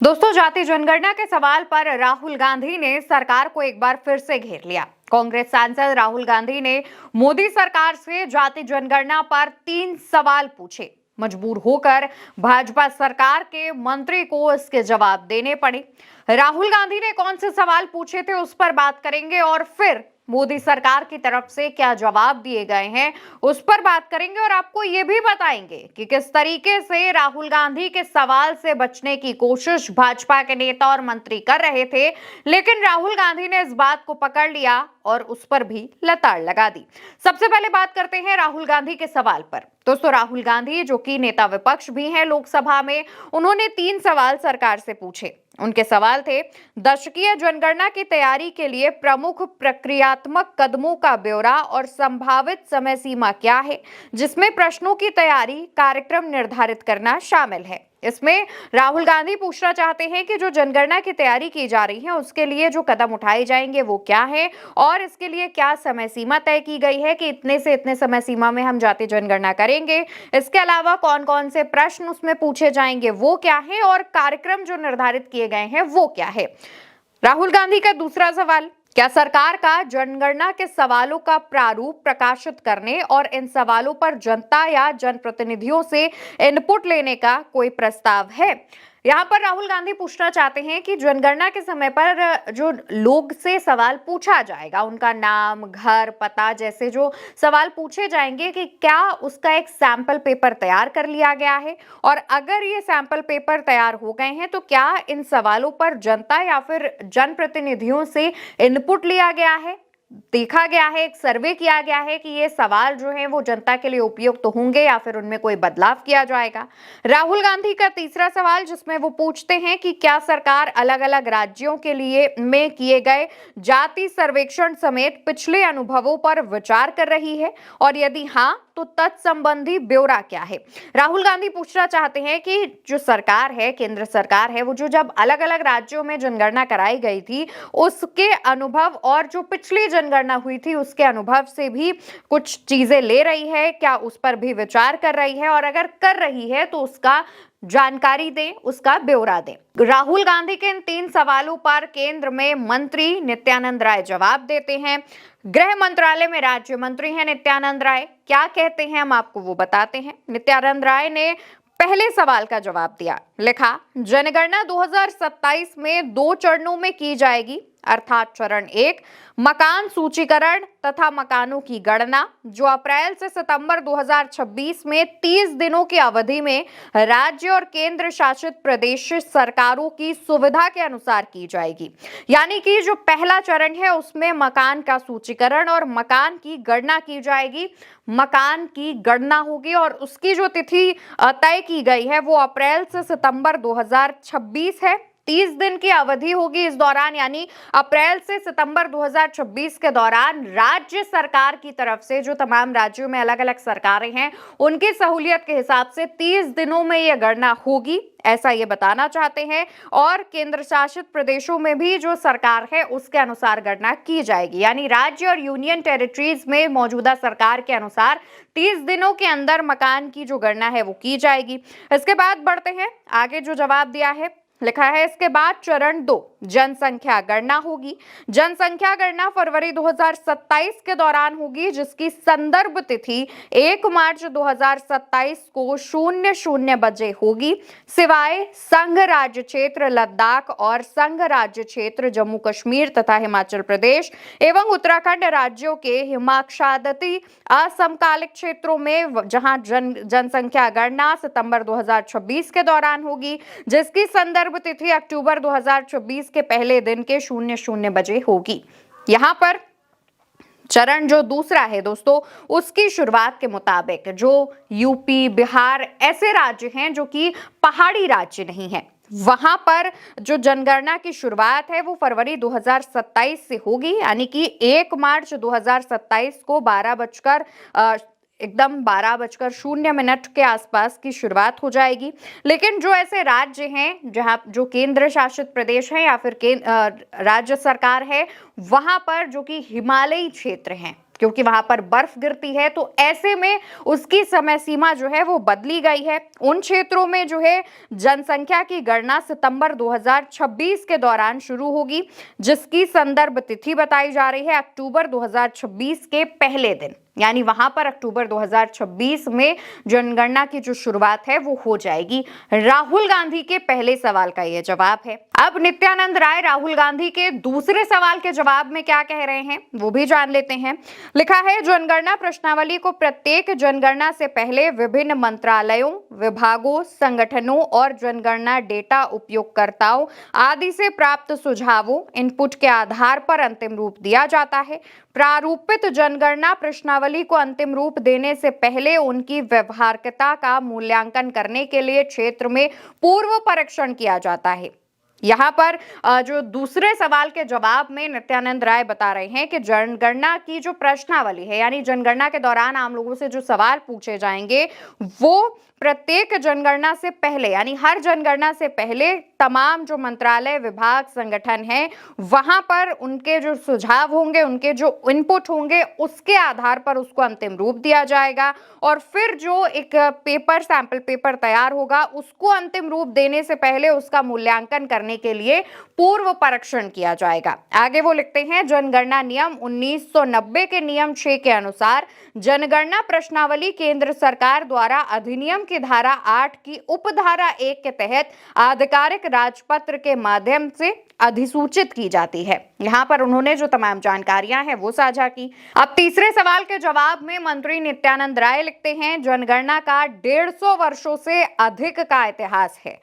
दोस्तों, जाति जनगणना के सवाल पर राहुल गांधी ने सरकार को एक बार फिर से घेर लिया। कांग्रेस सांसद राहुल गांधी ने मोदी सरकार से जाति जनगणना पर 3 सवाल पूछे। मजबूर होकर भाजपा सरकार के मंत्री को इसके जवाब देने पड़े। राहुल गांधी ने कौन से सवाल पूछे थे उस पर बात करेंगे और फिर मोदी सरकार की तरफ से क्या जवाब दिए गए हैं उस पर बात करेंगे और आपको ये भी बताएंगे कि किस तरीके से राहुल गांधी के सवाल से बचने की कोशिश भाजपा के नेता और मंत्री कर रहे थे, लेकिन राहुल गांधी ने इस बात को पकड़ लिया और उस पर भी लताड़ लगा दी। सबसे पहले बात करते हैं राहुल गांधी के सवाल पर। दोस्तों, राहुल गांधी जो कि नेता विपक्ष भी हैं लोकसभा में, उन्होंने 3 सवाल सरकार से पूछे। उनके सवाल थे, दशकीय जनगणना की तैयारी के लिए प्रमुख प्रक्रियात्मक कदमों का ब्यौरा और संभावित समय सीमा क्या है, जिसमें प्रश्नों की तैयारी कार्यक्रम निर्धारित करना शामिल है। इसमें राहुल गांधी पूछना चाहते हैं कि जो जनगणना की तैयारी की जा रही है उसके लिए जो कदम उठाए जाएंगे वो क्या है और इसके लिए क्या समय सीमा तय की गई है कि इतने से इतने समय सीमा में हम जाति जनगणना करेंगे। इसके अलावा कौन कौन से प्रश्न उसमें पूछे जाएंगे वो क्या है और कार्यक्रम जो निर्धारित किए गए हैं वो क्या है। राहुल गांधी का दूसरा सवाल, क्या सरकार का जनगणना के सवालों का प्रारूप प्रकाशित करने और इन सवालों पर जनता या जनप्रतिनिधियों से इनपुट लेने का कोई प्रस्ताव है। यहाँ पर राहुल गांधी पूछना चाहते हैं कि जनगणना के समय पर जो लोग से सवाल पूछा जाएगा, उनका नाम, घर, पता जैसे जो सवाल पूछे जाएंगे, कि क्या उसका एक सैंपल पेपर तैयार कर लिया गया है और अगर ये सैंपल पेपर तैयार हो गए हैं तो क्या इन सवालों पर जनता या फिर जनप्रतिनिधियों से इनपुट लिया गया है, देखा गया है, एक सर्वे किया गया है कि ये सवाल जो है वो जनता के लिए उपयुक्त तो होंगे या फिर उनमें कोई बदलाव किया जाएगा। राहुल गांधी का तीसरा सवाल, जिसमें वो पूछते हैं कि क्या सरकार अलग अलग राज्यों के लिए में किए गए जाति सर्वेक्षण समेत पिछले अनुभवों पर विचार कर रही है और यदि हाँ तो तत्संबंधी ब्यौरा क्या है। राहुल गांधी पूछना चाहते हैं कि जो सरकार है, केंद्र सरकार है, वो जो जब अलग अलग राज्यों में जनगणना कराई गई थी उसके अनुभव और जो पिछली जनगणना हुई थी उसके अनुभव से भी कुछ चीजें ले रही है, क्या उस पर भी विचार कर रही है और अगर कर रही है तो उसका जानकारी दें, उसका ब्यौरा दें। राहुल गांधी के इन 3 सवालों पर केंद्र में मंत्री नित्यानंद राय जवाब देते हैं। गृह मंत्रालय में राज्य मंत्री हैं नित्यानंद राय। क्या कहते हैं हम आपको वो बताते हैं। नित्यानंद राय ने पहले सवाल का जवाब दिया, लिखा, जनगणना 2027 में 2 चरणों में की जाएगी, अर्थात चरण 1 मकान सूचीकरण तथा मकानों की गणना, जो अप्रैल से सितंबर 2026 में 30 दिनों की अवधि में राज्य और केंद्र शासित प्रदेश सरकारों की सुविधा के अनुसार की जाएगी। यानी कि जो पहला चरण है उसमें मकान का सूचीकरण और मकान की गणना की जाएगी। मकान की गणना होगी और उसकी जो तिथि तय की गई है वो अप्रैल से सितंबर 2026 है। 30 दिन की अवधि होगी इस दौरान, यानी अप्रैल से सितंबर 2026 के दौरान राज्य सरकार की तरफ से, जो तमाम राज्यों में अलग अलग सरकारें हैं, उनकी सहूलियत के हिसाब से 30 दिनों में यह गणना होगी, ऐसा ये बताना चाहते हैं। और केंद्र शासित प्रदेशों में भी जो सरकार है उसके अनुसार गणना की जाएगी, यानी राज्य और यूनियन टेरिटरीज में मौजूदा सरकार के अनुसार 30 दिनों के अंदर मकान की जो गणना है वो की जाएगी। इसके बाद बढ़ते हैं आगे, जो जवाब दिया है, लिखा है, इसके बाद चरण 2 जनसंख्या गणना होगी। जनसंख्या गणना फरवरी 2027 के दौरान होगी, जिसकी संदर्भ तिथि 1 मार्च 2027 को 00 बजे होगी, सिवाय संघ राज्य क्षेत्र लद्दाख और संघ राज्य क्षेत्र जम्मू कश्मीर तथा हिमाचल प्रदेश एवं उत्तराखंड राज्यों के हिमाच्छादित असमकालिक क्षेत्रों में, जहां जनसंख्या गणना सितंबर 2026 के दौरान होगी, जिसकी संदर्भ तिथि अक्टूबर 2026 के पहले दिन के 00 बजे होगी। यहां पर चरण जो दूसरा है दोस्तों, उसकी शुरुआत के मुताबिक जो यूपी, बिहार ऐसे राज्य हैं जो कि पहाड़ी राज्य नहीं है, वहां पर जो जनगणना की शुरुआत है वो फरवरी 2027 से होगी, यानी कि 1 मार्च 2027 को 12:00 के आसपास की शुरुआत हो जाएगी। लेकिन जो ऐसे राज्य हैं जहां जो केंद्र शासित प्रदेश है या फिर राज्य सरकार है, वहां पर जो कि हिमालयी क्षेत्र हैं, क्योंकि वहां पर बर्फ गिरती है, तो ऐसे में उसकी समय सीमा जो है वो बदली गई है। उन क्षेत्रों में जो है जनसंख्या की गणना सितंबर 2026 के दौरान शुरू होगी, जिसकी संदर्भ तिथि बताई जा रही है अक्टूबर 2026 के पहले दिन, यानी वहां पर अक्टूबर 2026 में जनगणना की जो शुरुआत है वो हो जाएगी। राहुल गांधी के पहले सवाल का यह जवाब है। अब नित्यानंद राय राहुल गांधी के दूसरे सवाल के जवाब में क्या कह रहे हैं वो भी जान लेते हैं। लिखा है, जनगणना प्रश्नावली को प्रत्येक जनगणना से पहले विभिन्न मंत्रालयों, विभागों, संगठनों और जनगणना डेटा उपयोगकर्ताओं आदि से प्राप्त सुझावों, इनपुट के आधार पर अंतिम रूप दिया जाता है। प्रारूपित जनगणना प्रश्नावली को अंतिम रूप देने से पहले उनकी व्यवहारिकता का मूल्यांकन करने के लिए क्षेत्र में पूर्व परीक्षण किया जाता है। यहाँ पर जो दूसरे सवाल के जवाब में नित्यानंद राय बता रहे हैं कि जनगणना की जो प्रश्नावली है, यानी जनगणना के दौरान आम लोगों से जो सवाल पूछे जाएंगे वो प्रत्येक जनगणना से पहले, यानी हर जनगणना से पहले तमाम जो मंत्रालय, विभाग, संगठन हैं वहां पर उनके जो सुझाव होंगे, उनके जो इनपुट होंगे, उसके आधार पर उसको अंतिम रूप दिया जाएगा और फिर जो एक पेपर, सैंपल पेपर तैयार होगा, उसको अंतिम रूप देने से पहले उसका मूल्यांकन करने के लिए पूर्व परीक्षण किया जाएगा। आगे वो लिखते हैं, जनगणना नियम 1990 के नियम 6 के अनुसार जनगणना प्रश्नावली केंद्र सरकार द्वारा अधिनियम की धारा 8 की उपधारा 1 के तहत आधिकारिक राजपत्र के माध्यम से अधिसूचित की जाती है। यहाँ पर उन्होंने जो तमाम जानकारियां हैं वो साझा की। अब तीसरे सवाल के जवाब में मंत्री नित्यानंद राय लिखते हैं, जनगणना का 150 वर्षों से अधिक का इतिहास है।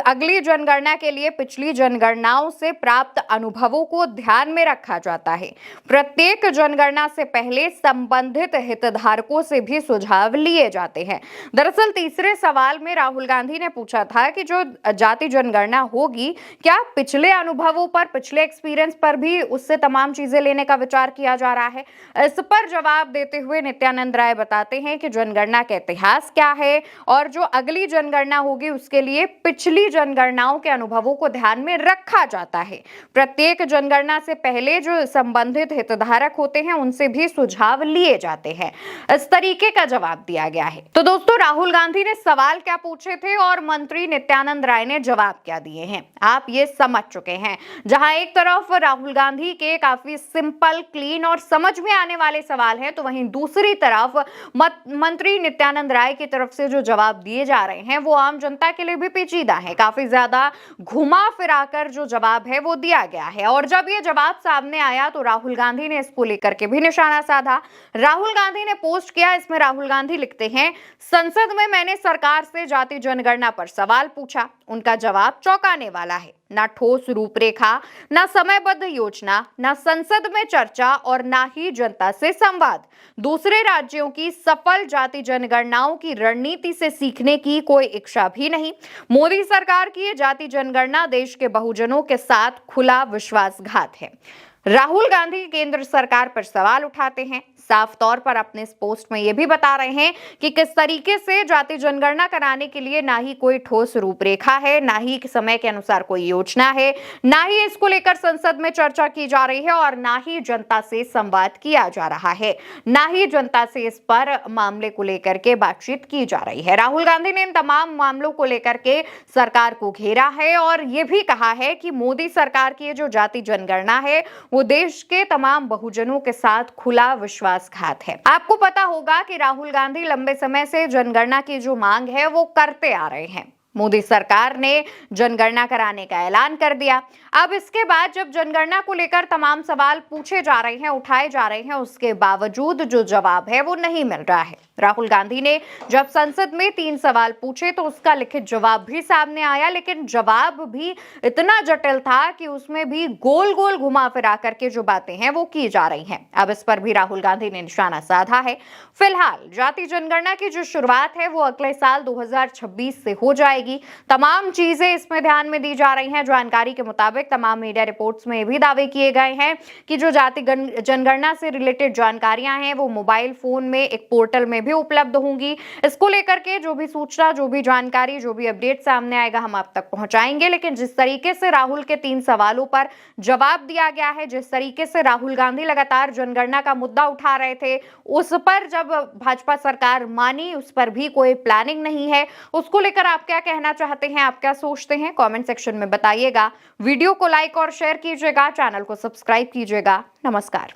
अगली जनगणना के लिए पिछली जनगणनाओं से प्राप्त अनुभवों को ध्यान में रखा जाता है। प्रत्येक जनगणना से पहले संबंधित हितधारकों से भी सुझाव लिए जाते हैं। दरअसल तीसरे सवाल में राहुल गांधी ने पूछा था कि जो जाति जनगणना होगी, क्या पिछले अनुभवों पर, पिछले एक्सपीरियंस पर भी उससे तमाम चीजें लेने का विचार किया जा रहा है। इस पर जवाब देते हुए नित्यानंद राय बताते हैं कि जनगणना का इतिहास क्या है और जो अगली जनगणना होगी उसके लिए पिछली जनगणनाओं के अनुभवों को ध्यान में रखा जाता है। प्रत्येक जनगणना से पहले जो संबंधित हितधारक होते हैं उनसे भी सुझाव लिए जाते हैं। इस तरीके का जवाब दिया गया है। तो दोस्तों, राहुल गांधी ने सवाल क्या पूछे थे और मंत्री नित्यानंद राय ने जवाब क्या दिए हैं, आप ये समझ चुके हैं। जहां एक तरफ राहुल गांधी के काफी सिंपल, क्लीन और समझ में आने वाले सवाल हैं, तो वहीं दूसरी तरफ मंत्री नित्यानंद राय की तरफ से जो जवाब दिए जा रहे हैं वो आम जनता के लिए भी पेचीदा है। काफी ज्यादा घुमा फिराकर जो जवाब है वो दिया गया है और जब ये जवाब सामने आया तो राहुल गांधी ने इसको लेकर के भी निशाना साधा। राहुल गांधी ने पोस्ट किया, इसमें राहुल गांधी लिखते हैं, संसद में मैंने सरकार से जाति जनगणना पर सवाल पूछा, उनका जवाब चौंकाने वाला है। ना ठोस रूपरेखा, ना समयबद्ध योजना, ना संसद में चर्चा और ना ही जनता से संवाद। दूसरे राज्यों की सफल जाति जनगणनाओं की रणनीति से सीखने की कोई इच्छा भी नहीं। मोदी सरकार की ये जाति जनगणना देश के बहुजनों के साथ खुला विश्वासघात है। राहुल गांधी केंद्र सरकार पर सवाल उठाते हैं, साफ तौर पर अपने इस पोस्ट में यह भी बता रहे हैं कि किस तरीके से जाति जनगणना कराने के लिए ना ही कोई ठोस रूपरेखा है, ना ही समय के अनुसार कोई योजना है, ना ही इसको लेकर संसद में चर्चा की जा रही है और ना ही जनता से संवाद किया जा रहा है, ना ही जनता से इस पर मामले को लेकर के बातचीत की जा रही है। राहुल गांधी ने इन तमाम मामलों को लेकर के सरकार को घेरा है और ये भी कहा है कि मोदी सरकार की जो जाति जनगणना है वो देश के तमाम बहुजनों के साथ खुला विश्वासघात है। आपको पता होगा कि राहुल गांधी लंबे समय से जनगणना की जो मांग है वो करते आ रहे हैं। मोदी सरकार ने जनगणना कराने का ऐलान कर दिया। अब इसके बाद जब जनगणना को लेकर तमाम सवाल पूछे जा रहे हैं, उठाए जा रहे हैं, उसके बावजूद जो जवाब है वो नहीं मिल रहा है। राहुल गांधी ने जब संसद में 3 सवाल पूछे तो उसका लिखित जवाब भी सामने आया, लेकिन जवाब भी इतना जटिल था कि उसमें भी गोल गोल घुमा फिरा करके जो बातें हैं वो की जा रही हैं। अब इस पर भी राहुल गांधी ने निशाना साधा है। फिलहाल जाति जनगणना की जो शुरुआत है वो अगले साल 2026 से हो जाएगी। जाएगी। तमाम चीजें इसमें ध्यान में दी जा रही हैं। जानकारी के मुताबिक तमाम मीडिया रिपोर्ट्स में भी दावे किए गए हैं कि जो जाति जनगणना से रिलेटेड जानकारियां हैं वो मोबाइल फोन में एक पोर्टल में भी उपलब्ध होंगी। इसको लेकर के जो भी सूचना, जो भी जानकारी, जो भी अपडेट सामने आएगा हम आप तक पहुंचाएंगे। लेकिन जिस तरीके से राहुल के 3 सवालों पर जवाब दिया गया है, जिस तरीके से राहुल गांधी लगातार जनगणना का मुद्दा उठा रहे थे, उस पर जब भाजपा सरकार मानी, उस पर भी कोई प्लानिंग नहीं है। उसको लेकर आप क्या कहना चाहते हैं, आप क्या सोचते हैं, कमेंट सेक्शन में बताइएगा। वीडियो को लाइक और शेयर कीजिएगा, चैनल को सब्सक्राइब कीजिएगा। नमस्कार।